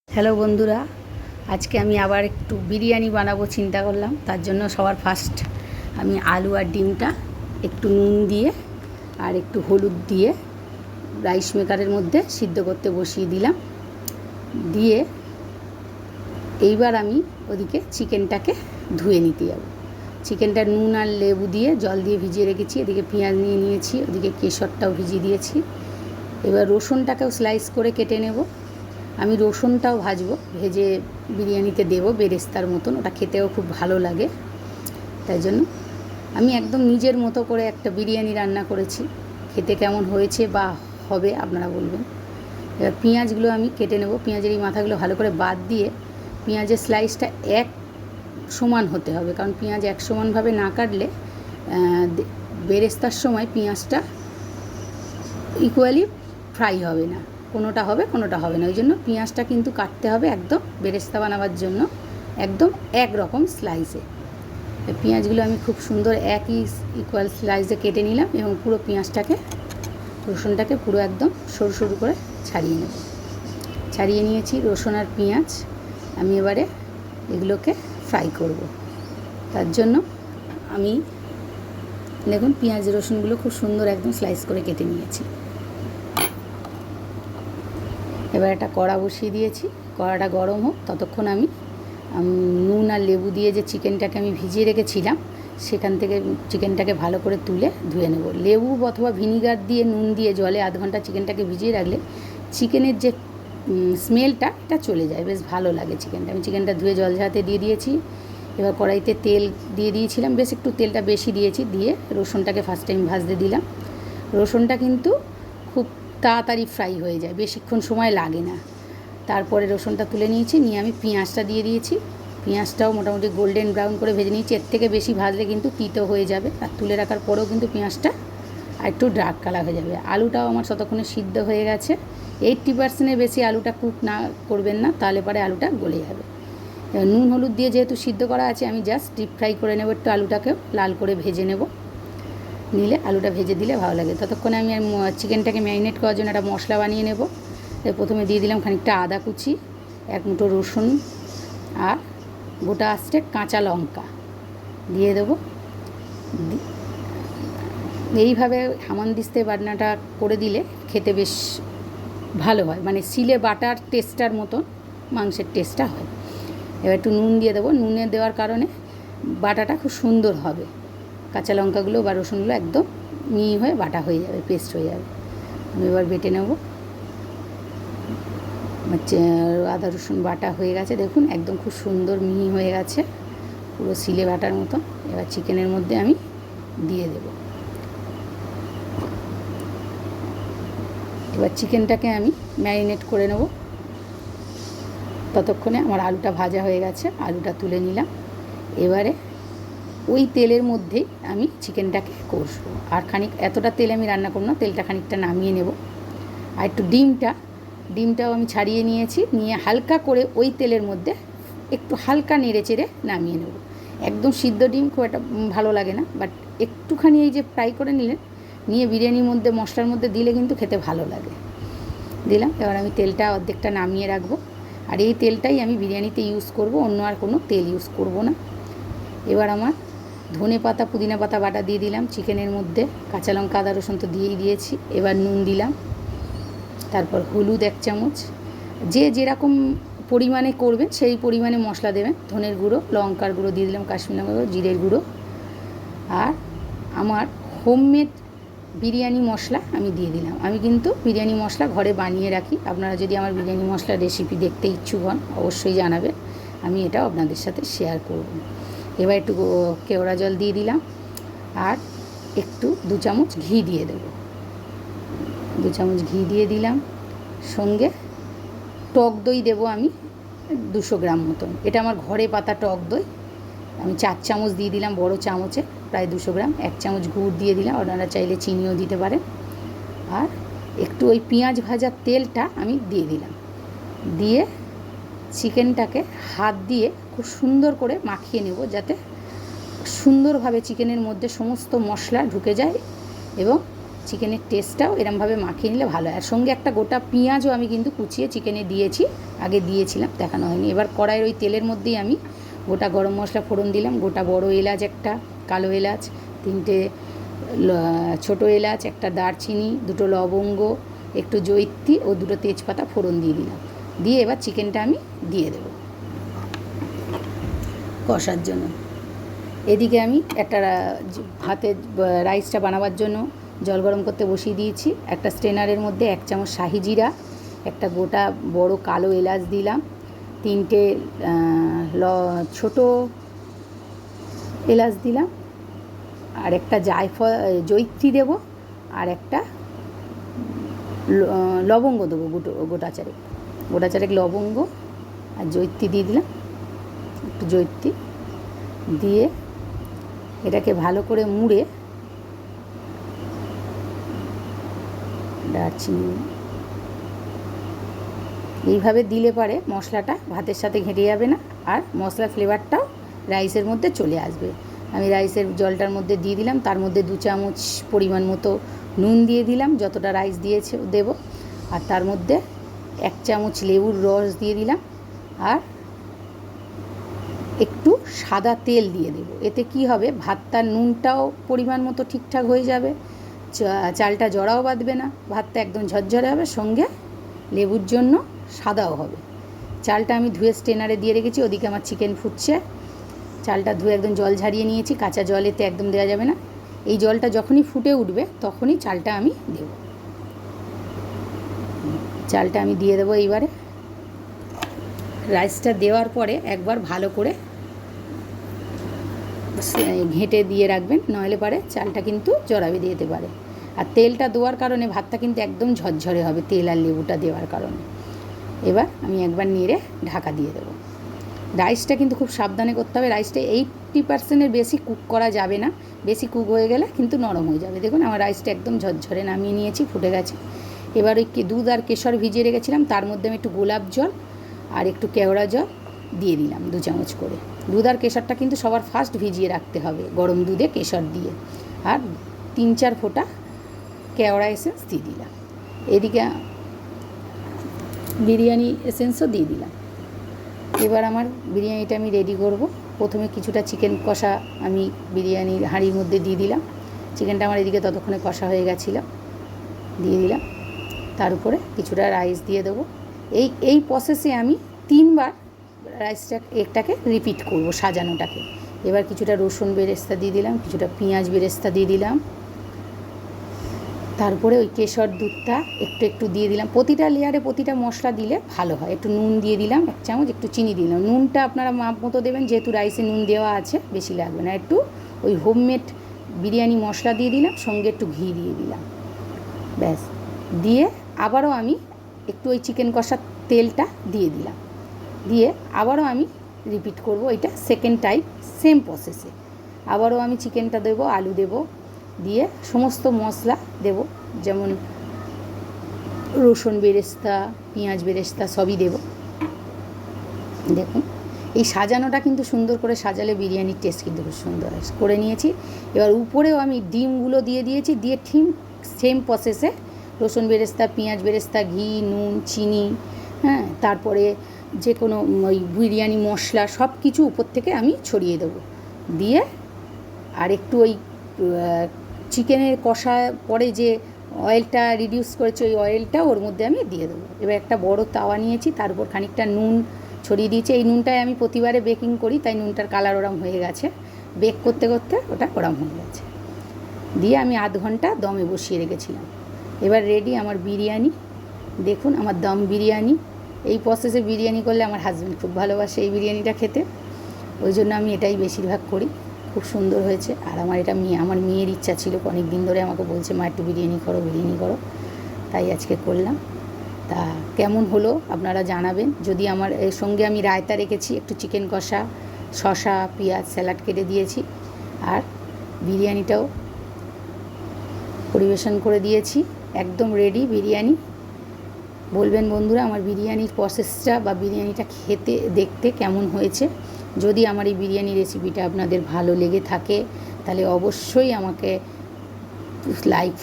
Hello বন্ধুরা, আজকে আমি আবার একটু বিরিয়ানি বানাবো চিন্তা করলাম। তার জন্য সবার ফার্স্ট আমি আলু আর ডিমটা একটু নুন দিয়ে আর একটু হলুদ দিয়ে রাইস মেকারের মধ্যে সিদ্ধ করতে বসিয়ে দিলাম। দিয়ে এইবার আমি ওদিকে চিকেনটাকে ধুয়ে নিতে যাব। চিকেনটা নুন আর লেবু দিয়ে জল দিয়ে ভিজিয়ে রেখেছি। এদিকে পেঁয়াজ নিয়ে নিয়েছি, ওদিকে কেশরটাও ভিজিয়ে দিয়েছি। এবার রসুনটাকেও স্লাইস করে কেটে নেব। আমি রসুনটাও ভাজবো, ভেজে বিরিয়ানিতে দেবো বেরেস্তার মতন, ওটা খেতেও খুব ভালো লাগে। তাই জন্য আমি একদম নিজের মতো করে একটা বিরিয়ানি রান্না করেছি। খেতে কেমন হয়েছে বা হবে আপনারা বলবেন। এবার পেঁয়াজগুলো আমি কেটে নেব। পেঁয়াজের এই মাথাগুলো ভালো করে বাদ দিয়ে পেঁয়াজের স্লাইসটা এক সমান হতে হবে, কারণ পেঁয়াজ এক সমানভাবে না কাটলে বেরেস্তার সময় পেঁয়াজটা ইকুয়ালি ফ্রাই হবে না, কোনোটা হবে কোনোটা হবে না। ওই জন্য পেঁয়াজটা কিন্তু কাটতে হবে একদম বেরেস্তা বানাবার জন্য একদম একরকম স্লাইসে। পেঁয়াজগুলো আমি খুব সুন্দর একই ইকুয়াল স্লাইসে কেটে নিলাম এবং পুরো পেঁয়াজটাকে রসুনটাকে পুরো একদম সরু সরু করে ছাড়িয়ে নেব। ছাড়িয়ে নিয়েছি রসুন আর পেঁয়াজ। আমি এবারে এগুলোকে ফ্রাই করব। তার জন্য আমি দেখুন পেঁয়াজ রসুনগুলো খুব সুন্দর একদম স্লাইস করে কেটে নিয়েছি। এবার একটা কড়া বসিয়ে দিয়েছি, কড়াটা গরম হোক ততক্ষণ আমি নুন আর লেবু দিয়ে যে চিকেনটাকে আমি ভিজিয়ে রেখেছিলাম সেখান থেকে চিকেনটাকে ভালো করে তুলে ধুয়ে নেব। লেবু অথবা ভিনিগার দিয়ে নুন দিয়ে জলে আধ ঘন্টা চিকেনটাকে ভিজিয়ে রাখলে চিকেনের যে স্মেলটা এটা চলে যায়, বেশ ভালো লাগে চিকেনটা। আমি চিকেনটা ধুয়ে জল ঝরাতে দিয়ে দিয়েছি। এবার কড়াইতে তেল দিয়ে দিয়েছিলাম, বেশ একটু তেলটা বেশি দিয়েছি। দিয়ে রসুনটাকে ফার্স্ট টাইম ভাজতে দিলাম। রসুনটা কিন্তু খুব তাড়াতাড়ি ফ্রাই হয়ে যায়, বেশিক্ষণ সময় লাগে না। তারপরে রসুনটা তুলে নিয়েছি, নিয়ে আমি পেঁয়াজটা দিয়ে দিয়েছি। পেঁয়াজটাও মোটামুটি গোল্ডেন ব্রাউন করে ভেজে নিয়েছি। এর থেকে বেশি ভাজলে কিন্তু তিতো হয়ে যাবে, আর তুলে রাখার পরেও কিন্তু পেঁয়াজটা আর একটু ডার্ক কালার হয়ে যাবে। আলুটাও আমার ততক্ষণে সিদ্ধ হয়ে গেছে। 80%-এর বেশি আলুটা কুক না করবেন না, তাহলে পরে আলুটা গলে যাবে। নুন হলুদ দিয়ে যেহেতু সিদ্ধ করা আছে, আমি জাস্ট ডিপ ফ্রাই করে নেব, একটু আলুটাকেও লাল করে ভেজে নেব। নিলে আলুটা ভেজে দিলে ভালো লাগে। ততক্ষণে আমি চিকেনটাকে ম্যারিনেট করার জন্য একটা মশলা বানিয়ে নেব। প্রথমে দিয়ে দিলাম খানিকটা আদা কুচি, এক মুঠো রসুন আর গোটা আস্তে কাঁচা লঙ্কা দিয়ে দেবো। এইভাবে হামানদিস্তে বাটনাটা করে দিলে খেতে বেশ ভালো হয়, মানে সিলে বাটার টেস্টার মতন মাংসের টেস্টটা হয়। এবার একটু নুন দিয়ে দেবো। নুনে দেওয়ার কারণে বাটাটা খুব সুন্দর হবে। কাঁচা লঙ্কাগুলো বা রসুনগুলো একদম মিহি হয়ে বাটা হয়ে যাবে, পেস্ট হয়ে যাবে। আমি এবার বেটে নেব। আদা রসুন বাটা হয়ে গেছে, দেখুন একদম খুব সুন্দর মিহি হয়ে গেছে, পুরো সিলে বাটার মতো। এবার চিকেনের মধ্যে আমি দিয়ে দেব। এবার চিকেনটাকে আমি ম্যারিনেট করে নেব। ততক্ষণে আমার আলুটা ভাজা হয়ে গেছে, আলুটা তুলে নিলাম। এবারে ওই তেলের মধ্যেই আমি চিকেনটাকে কষবো। আর এতটা তেলে আমি রান্না করব না, তেলটা খানিকটা নামিয়ে নেব। আর একটু ডিমটাও আমি ছাড়িয়ে নিয়েছি, নিয়ে হালকা করে ওই তেলের মধ্যে একটু হালকা নেড়ে চেড়ে নামিয়ে নেব। একদম সিদ্ধ ডিম খুব একটা ভালো লাগে না, বাট একটুখানি এই যে ফ্রাই করে নিলেন, নিয়ে বিরিয়ানির মধ্যে মশলার মধ্যে দিলে কিন্তু খেতে ভালো লাগে। দিলাম। এবার আমি তেলটা অর্ধেকটা নামিয়ে রাখবো, আর এই তেলটাই আমি বিরিয়ানিতে ইউজ করব, অন্য আর কোনো তেল ইউজ করব না। এবার আমার ধনে পাতা পুদিনা পাতা বাটা দিয়ে দিলাম চিকেনের মধ্যে, কাঁচা লঙ্কা আদা রসুন তো দিয়েই দিয়েছি। এবার নুন দিলাম, তারপর হলুদ 1 চামচ। যে যেরকম পরিমাণে করবেন সেই পরিমাণে মশলা দেবেন। ধনের গুঁড়ো, লঙ্কার গুঁড়ো দিয়ে দিলাম, কাশ্মীরি লঙ্কার গুঁড়ো, জিরের গুঁড়ো, আর আমার হোমমেড বিরিয়ানি মশলা আমি দিয়ে দিলাম। আমি কিন্তু বিরিয়ানি মশলা ঘরে বানিয়ে রাখি। আপনারা যদি আমার বিরিয়ানি মশলার রেসিপি দেখতে ইচ্ছুক হন অবশ্যই জানাবেন, আমি এটাও আপনাদের সাথে শেয়ার করব। এবার একটু কেওড়া জল দিয়ে দিলাম, আর একটু 2 চামচ ঘি দিয়ে দেবো। 2 চামচ ঘি দিয়ে দিলাম। সঙ্গে টক দই দেবো আমি 200 গ্রাম মতন। এটা আমার ঘরে পাতা টক দই, আমি 4 চামচ দিয়ে দিলাম বড় চামচে, প্রায় 200 গ্রাম। 1 চামচ গুড় দিয়ে দিলাম, আপনারা চাইলে চিনিও দিতে পারেন। আর একটু ওই পেঁয়াজ ভাজার তেলটা আমি দিয়ে দিলাম। দিয়ে চিকেনটাকে হাত দিয়ে খুব সুন্দর করে মাখিয়ে নেব, যাতে সুন্দরভাবে চিকেনের মধ্যে সমস্ত মশলা ঢুকে যায় এবং চিকেনের টেস্টটাও এরমভাবে মাখিয়ে নিলে ভালো হয়। আর সঙ্গে একটা গোটা পেঁয়াজও আমি কিন্তু কুচিয়ে চিকেনে দিয়েছি, আগে দিয়েছিলাম, দেখানো হয়নি। এবার কড়াইয়ের ওই তেলের মধ্যেই আমি গোটা গরম মশলা ফোড়ন দিলাম, গোটা বড় এলাচ একটা, কালো এলাচ 3টে, ছোটো এলাচ একটা, দারচিনি 2টো লবঙ্গ, একটু জয়িত্রী ও 2টো তেজপাতা ফোড়ন দিয়ে দিলাম। দিয়ে এবার চিকেনটা আমি দিয়ে দেবো কষার জন্য। এদিকে আমি একটা ভাতের রাইসটা বানাবার জন্য জল গরম করতে বসিয়ে দিয়েছি। একটা স্ট্রেনারের মধ্যে 1 চামচ শাহি জিরা, একটা গোটা বড় কালো এলাচ দিলাম, 3টে ছোটো এলাচ দিলাম, আর একটা জয়িত্রী দেবো, আর একটা লবঙ্গ দেবো, গোটা চারেক লবঙ্গ আর জয়িত্রী দিয়ে দিলাম, একটু জয়িত্রী দিয়ে এটাকে ভালো করে মুড়ে, দারচিনি এইভাবে দিলে পরে মশলাটা ভাতের সাথে ঘেঁটে যাবে না, আর মশলার ফ্লেভারটাও রাইসের মধ্যে চলে আসবে। আমি রাইসের জলটার মধ্যে দিয়ে দিলাম, তার মধ্যে 2 চামচ পরিমাণ মতো নুন দিয়ে দিলাম, যতটা রাইস দিয়েছে দেব, আর তার মধ্যে 1 চামচ লেবুর রস দিয়ে দিলাম, আর একটু সাদা তেল দিয়ে দেব। এতে কি হবে, ভাতটার নুনটাও পরিমাণ মতো ঠিকঠাক হয়ে যাবে, চালটা জড়াও বাঁধবে না, ভাতটা একদম ঝরঝরে হবে, সঙ্গে লেবুর জন্য সাদাও হবে। চালটা আমি ধুয়ে স্ট্রেনারে দিয়ে রেখেছি, ওদিকে আমার চিকেন ফুটছে। চালটা ধুয়ে একদম জল ঝারিয়ে নিয়েছি, কাঁচা জল এতে একদম দেওয়া যাবে না। এই জলটা যখনই ফুটে উঠবে তখনই চালটা আমি দেব। চালটা আমি দিয়ে দেবো। এইবারে রাইসটা দেওয়ার পরে একবার ভালো করে ঘেঁটে দিয়ে রাখবেন, নইলে পারে চালটা কিন্তু জড়া বেঁধে যেতে পারে। আর তেলটা দেওয়ার কারণে ভাতটা কিন্তু একদম ঝরঝরে হবে, তেল আর লেবুটা দেওয়ার কারণে। এবার আমি একবার নেড়ে ঢাকা দিয়ে দেবো। রাইসটা কিন্তু খুব সাবধানে করতে হবে, রাইসটা 80%-এর বেশি কুক করা যাবে না, বেশি কুক হয়ে গেলে কিন্তু নরম হয়ে যাবে। দেখুন আমার রাইসটা একদম ঝরঝরে নামিয়ে নিয়েছি, ফুটে গেছে। এবার ওই দুধ আর কেশর ভিজিয়ে রেখেছিলাম, তার মধ্যে আমি একটু গোলাপ জল আর একটু কেওড়া জল দিয়ে দিলাম 2 চামচ করে। দুধ আর কেশরটা কিন্তু সবার ফার্স্ট ভিজিয়ে রাখতে হবে, গরম দুধে কেশর দিয়ে, আর 3-4 ফোঁটা কেওড়া এসেন্স দিয়ে দিলাম। এদিকে বিরিয়ানি এসেন্সও দিয়ে দিলাম। এবার আমার বিরিয়ানিটা আমি রেডি করব। প্রথমে কিছুটা চিকেন কষা আমি বিরিয়ানির হাঁড়ির মধ্যে দিয়ে দিলাম, চিকেনটা আমার এদিকে ততক্ষণে কষা হয়ে গেছিলো, দিয়ে দিলাম। তার উপরে কিছুটা রাইস দিয়ে দেবো। এই প্রসেসে আমি 3বার একটাকে রিপিট করব, সাজানোটাকে। এবার কিছুটা রসুন বেরেস্তা দিয়ে দিলাম, কিছুটা পেঁয়াজ বেরেস্তা দিয়ে দিলাম, তারপরে ওই কেশর দুধটা একটু দিয়ে দিলাম। প্রতিটা লেয়ারে প্রতিটা মশলা দিলে ভালো হয়। একটু নুন দিয়ে দিলাম 1 চামচ, একটু চিনি দিলাম। নুনটা আপনারা মাপ মতো দেবেন, যেহেতু রাইসে নুন দেওয়া আছে বেশি লাগবে না। একটু ওই হোমমেড বিরিয়ানি মশলা দিয়ে দিলাম, সঙ্গে একটু ঘি দিয়ে দিলাম, ব্যাস। দিয়ে আবারও আমি একটু ওই চিকেন কষার তেলটা দিয়ে দিলাম, দিয়ে আবারও আমি রিপিট করব এটা সেকেন্ড টাইম, সেম প্রসেসে। আবারও আমি চিকেনটা দেবো, আলু দেবো, দিয়ে সমস্ত মশলা দেব, যেমন রসুন বেরেস্তা, পেঁয়াজ বেরেস্তা সবই দেব। দেখুন এই সাজানোটা কিন্তু সুন্দর করে সাজালে বিরিয়ানির টেস্ট কিন্তু খুব সুন্দর হয়। করে নিয়েছি। এবার উপরেও আমি ডিমগুলো দিয়ে দিয়েছি, দিয়ে ঠিক সেম প্রসেসে রসুন বেরেস্তা, পেঁয়াজ বেরেস্তা, ঘি, নুন, চিনি, হ্যাঁ, তারপরে যে কোনো ওই বিরিয়ানি মশলা সব কিছু উপর থেকে আমি ছড়িয়ে দেবো। দিয়ে আর একটু ওই চিকেনের কষা পরে যে অয়েলটা রিডিউস করেছে, ওই অয়েলটা ওর মধ্যে আমি দিয়ে দেবো। এবার একটা বড় তাওয়া নিয়েছি, তার উপর খানিকটা নুন ছড়িয়ে দিয়েছি। এই নুনটায় আমি প্রতিবারে বেকিং করি, তাই নুনটার কালার ওরম হয়ে গেছে, বেক করতে করতে ওটা ওরম হয়ে গেছে। দিয়ে আমি আধ ঘন্টা দমে বসিয়ে রেখেছিলাম। এবার রেডি আমার বিরিয়ানি। দেখুন আমার দম বিরিয়ানি। এই প্রসেসে বিরিয়ানি করলে আমার হাজব্যান্ড খুব ভালোবাসে এই বিরিয়ানিটা খেতে, ওই জন্য আমি এটাই বেশিরভাগ করি। খুব সুন্দর হয়েছে। আর আমার এটা আমার মেয়ের ইচ্ছা ছিল, অনেক দিন ধরে আমাকে বলছে মা একটু বিরিয়ানি করো, তাই আজকে করলাম। তা কেমন হলো আপনারা জানাবেন। যদি আমার এর সঙ্গে আমি রায়তা রেখেছি, একটু চিকেন কষা, শসা, পেঁয়াজ, স্যালাড কেটে দিয়েছি, আর বিরিয়ানিটাও পরিবেশন করে দিয়েছি। একদম রেডি বিরিয়ানি। বলবেন বন্ধুরা আমার বিরিয়ানির প্রসেসটা বা বিরিয়ানিটা খেতে দেখতে কেমন হয়েছে। যদি আমার এই বিরিয়ানি রেসিপিটা আপনাদের ভালো লেগে থাকে তাহলে অবশ্যই আমাকে লাইক